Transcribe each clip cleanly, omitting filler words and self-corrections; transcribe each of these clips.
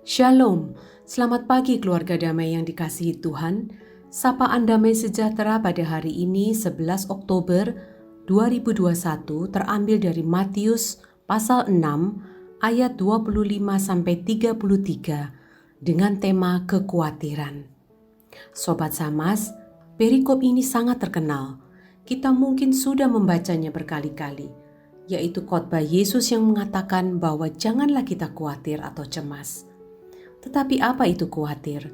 Shalom, selamat pagi keluarga damai yang dikasihi Tuhan. Sapaan damai sejahtera pada hari ini 11 Oktober 2021 terambil dari Matius pasal 6 ayat 25-33 dengan tema kekhawatiran. Sobat Samas, perikop ini sangat terkenal. Kita mungkin sudah membacanya berkali-kali, yaitu khotbah Yesus yang mengatakan bahwa janganlah kita khawatir atau cemas. Tetapi apa itu khawatir?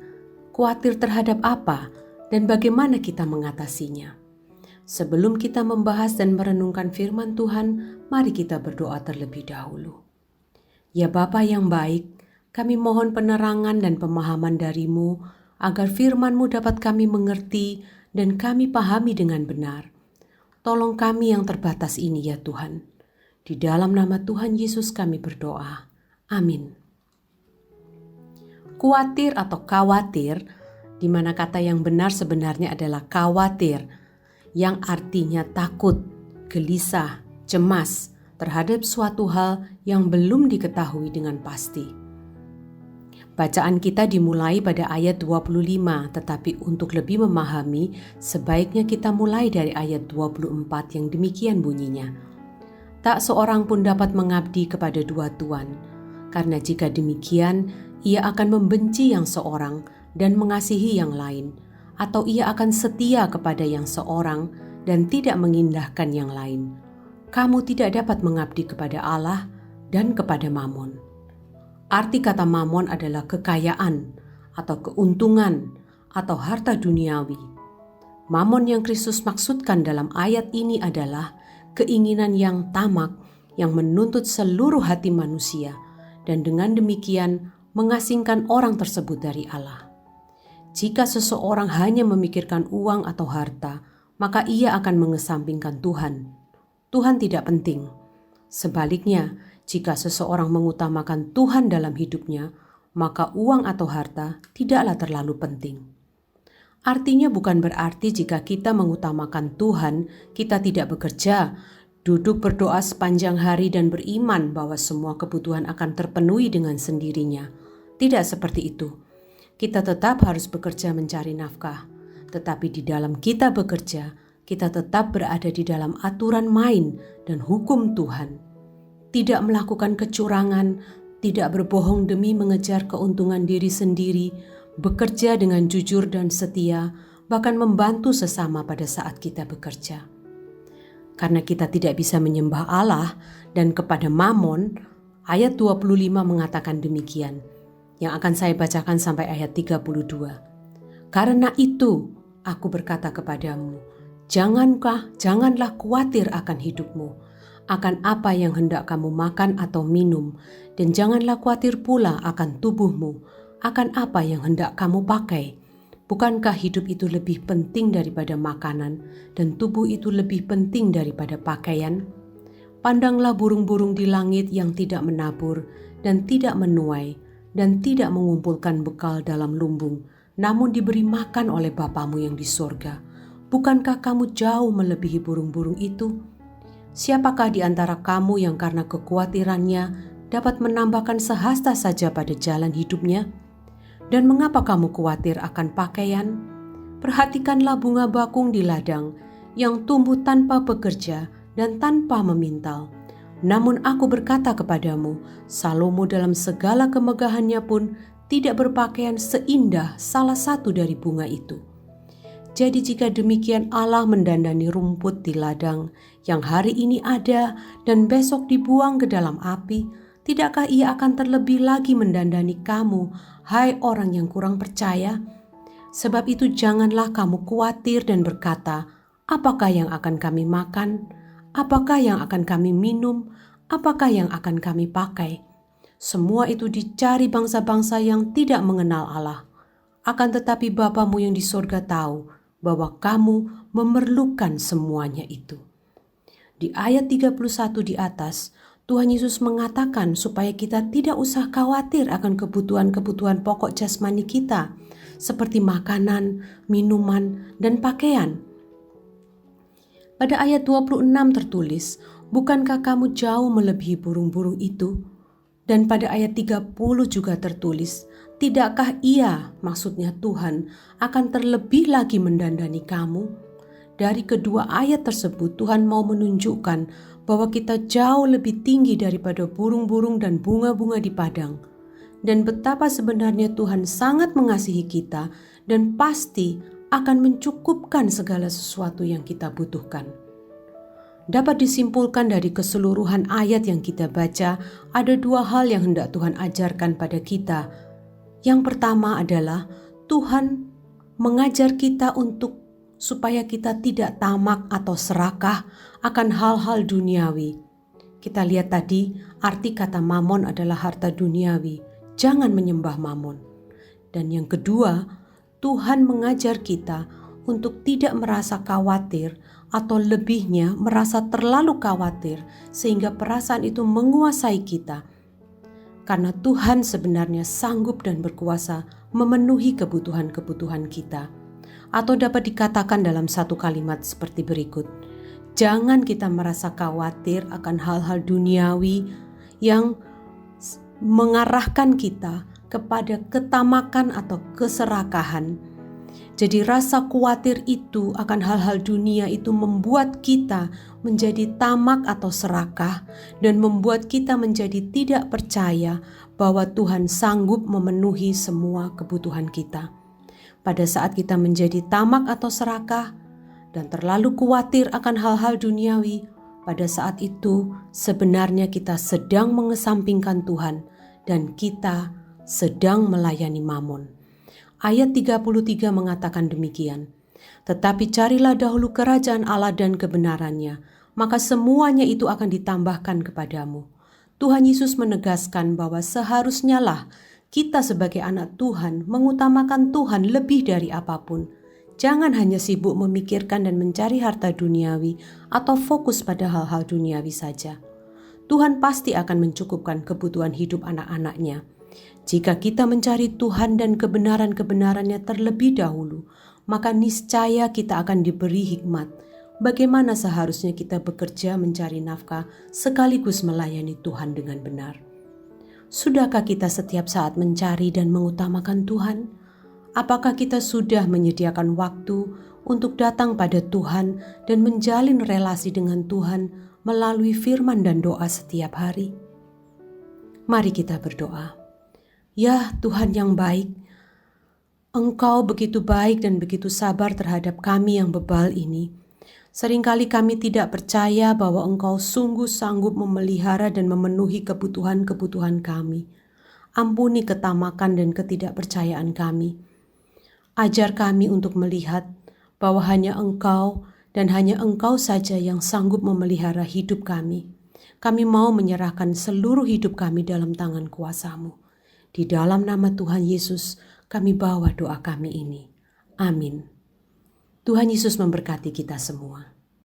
Khawatir terhadap apa dan bagaimana kita mengatasinya? Sebelum kita membahas dan merenungkan firman Tuhan, mari kita berdoa terlebih dahulu. Ya Bapa yang baik, kami mohon penerangan dan pemahaman dari-Mu agar firman-Mu dapat kami mengerti dan kami pahami dengan benar. Tolong kami yang terbatas ini ya Tuhan. Di dalam nama Tuhan Yesus kami berdoa. Amin. Khawatir atau khawatir, di mana kata yang benar sebenarnya adalah khawatir, yang artinya takut, gelisah, cemas terhadap suatu hal yang belum diketahui dengan pasti. Bacaan kita dimulai pada ayat 25, tetapi untuk lebih memahami, sebaiknya kita mulai dari ayat 24 yang demikian bunyinya. Tak seorang pun dapat mengabdi kepada dua tuan, karena jika demikian, ia akan membenci yang seorang dan mengasihi yang lain, atau ia akan setia kepada yang seorang dan tidak mengindahkan yang lain. Kamu tidak dapat mengabdi kepada Allah dan kepada Mamon. Arti kata Mamon adalah kekayaan atau keuntungan atau harta duniawi. Mamon yang Kristus maksudkan dalam ayat ini adalah keinginan yang tamak yang menuntut seluruh hati manusia dan dengan demikian mengasingkan orang tersebut dari Allah. Jika seseorang hanya memikirkan uang atau harta, maka ia akan mengesampingkan Tuhan. Tuhan tidak penting. Sebaliknya, jika seseorang mengutamakan Tuhan dalam hidupnya, maka uang atau harta tidaklah terlalu penting. Artinya bukan berarti jika kita mengutamakan Tuhan, kita tidak bekerja, duduk berdoa sepanjang hari dan beriman bahwa semua kebutuhan akan terpenuhi dengan sendirinya. Tidak seperti itu. Kita tetap harus bekerja mencari nafkah. Tetapi di dalam kita bekerja, kita tetap berada di dalam aturan main dan hukum Tuhan. Tidak melakukan kecurangan, tidak berbohong demi mengejar keuntungan diri sendiri, bekerja dengan jujur dan setia, bahkan membantu sesama pada saat kita bekerja. Karena kita tidak bisa menyembah Allah dan kepada Mamon, ayat 25 mengatakan demikian, yang akan saya bacakan sampai ayat 32. Karena itu, aku berkata kepadamu, janganlah khawatir akan hidupmu, akan apa yang hendak kamu makan atau minum, dan janganlah khawatir pula akan tubuhmu, akan apa yang hendak kamu pakai. Bukankah hidup itu lebih penting daripada makanan, dan tubuh itu lebih penting daripada pakaian? Pandanglah burung-burung di langit yang tidak menabur dan tidak menuai, dan tidak mengumpulkan bekal dalam lumbung, namun diberi makan oleh Bapamu yang di sorga. Bukankah kamu jauh melebihi burung-burung itu? Siapakah di antara kamu yang karena kekhawatirannya dapat menambahkan sehasta saja pada jalan hidupnya? Dan mengapa kamu khawatir akan pakaian? Perhatikanlah bunga bakung di ladang yang tumbuh tanpa bekerja dan tanpa memintal. Namun aku berkata kepadamu, Salomo dalam segala kemegahannya pun tidak berpakaian seindah salah satu dari bunga itu. Jadi jika demikian Allah mendandani rumput di ladang yang hari ini ada dan besok dibuang ke dalam api, tidakkah ia akan terlebih lagi mendandani kamu, hai orang yang kurang percaya? Sebab itu janganlah kamu khawatir dan berkata, apakah yang akan kami makan? Apakah yang akan kami minum? Apakah yang akan kami pakai? Semua itu dicari bangsa-bangsa yang tidak mengenal Allah. Akan tetapi Bapamu yang di sorga tahu bahwa kamu memerlukan semuanya itu. Di ayat 31 di atas, Tuhan Yesus mengatakan supaya kita tidak usah khawatir akan kebutuhan-kebutuhan pokok jasmani kita, seperti makanan, minuman, dan pakaian. Pada ayat 26 tertulis, bukankah kamu jauh melebihi burung-burung itu? Dan pada ayat 30 juga tertulis, tidakkah ia, maksudnya Tuhan, akan terlebih lagi mendandani kamu? Dari kedua ayat tersebut Tuhan mau menunjukkan bahwa kita jauh lebih tinggi daripada burung-burung dan bunga-bunga di padang. Dan betapa sebenarnya Tuhan sangat mengasihi kita dan pasti akan mencukupkan segala sesuatu yang kita butuhkan. Dapat disimpulkan dari keseluruhan ayat yang kita baca, ada dua hal yang hendak Tuhan ajarkan pada kita. Yang pertama adalah Tuhan mengajar kita supaya kita tidak tamak atau serakah akan hal-hal duniawi. Kita lihat tadi, arti kata mamon adalah harta duniawi. Jangan menyembah mamon. Dan yang kedua, Tuhan mengajar kita untuk tidak merasa khawatir atau lebihnya merasa terlalu khawatir sehingga perasaan itu menguasai kita. Karena Tuhan sebenarnya sanggup dan berkuasa memenuhi kebutuhan-kebutuhan kita. Atau dapat dikatakan dalam satu kalimat seperti berikut. Jangan kita merasa khawatir akan hal-hal duniawi yang mengarahkan kita kepada ketamakan atau keserakahan. Jadi rasa khawatir itu akan hal-hal dunia itu membuat kita menjadi tamak atau serakah dan membuat kita menjadi tidak percaya bahwa Tuhan sanggup memenuhi semua kebutuhan kita. Pada saat kita menjadi tamak atau serakah dan terlalu khawatir akan hal-hal duniawi, pada saat itu sebenarnya kita sedang mengesampingkan Tuhan dan kita sedang melayani mamon. Ayat 33 mengatakan demikian. Tetapi carilah dahulu kerajaan Allah dan kebenarannya, maka semuanya itu akan ditambahkan kepadamu. Tuhan Yesus menegaskan bahwa seharusnya lah kita sebagai anak Tuhan mengutamakan Tuhan lebih dari apapun. Jangan hanya sibuk memikirkan dan mencari harta duniawi atau fokus pada hal-hal duniawi saja. Tuhan pasti akan mencukupkan kebutuhan hidup anak-anaknya. Jika kita mencari Tuhan dan kebenaran-kebenarannya terlebih dahulu, maka niscaya kita akan diberi hikmat bagaimana seharusnya kita bekerja mencari nafkah sekaligus melayani Tuhan dengan benar. Sudahkah kita setiap saat mencari dan mengutamakan Tuhan? Apakah kita sudah menyediakan waktu untuk datang pada Tuhan dan menjalin relasi dengan Tuhan melalui firman dan doa setiap hari? Mari kita berdoa. Ya Tuhan yang baik, Engkau begitu baik dan begitu sabar terhadap kami yang bebal ini. Seringkali kami tidak percaya bahwa Engkau sungguh sanggup memelihara dan memenuhi kebutuhan-kebutuhan kami. Ampuni ketamakan dan ketidakpercayaan kami. Ajar kami untuk melihat bahwa hanya Engkau dan hanya Engkau saja yang sanggup memelihara hidup kami. Kami mau menyerahkan seluruh hidup kami dalam tangan kuasa-Mu. Di dalam nama Tuhan Yesus, kami bawa doa kami ini. Amin. Tuhan Yesus memberkati kita semua.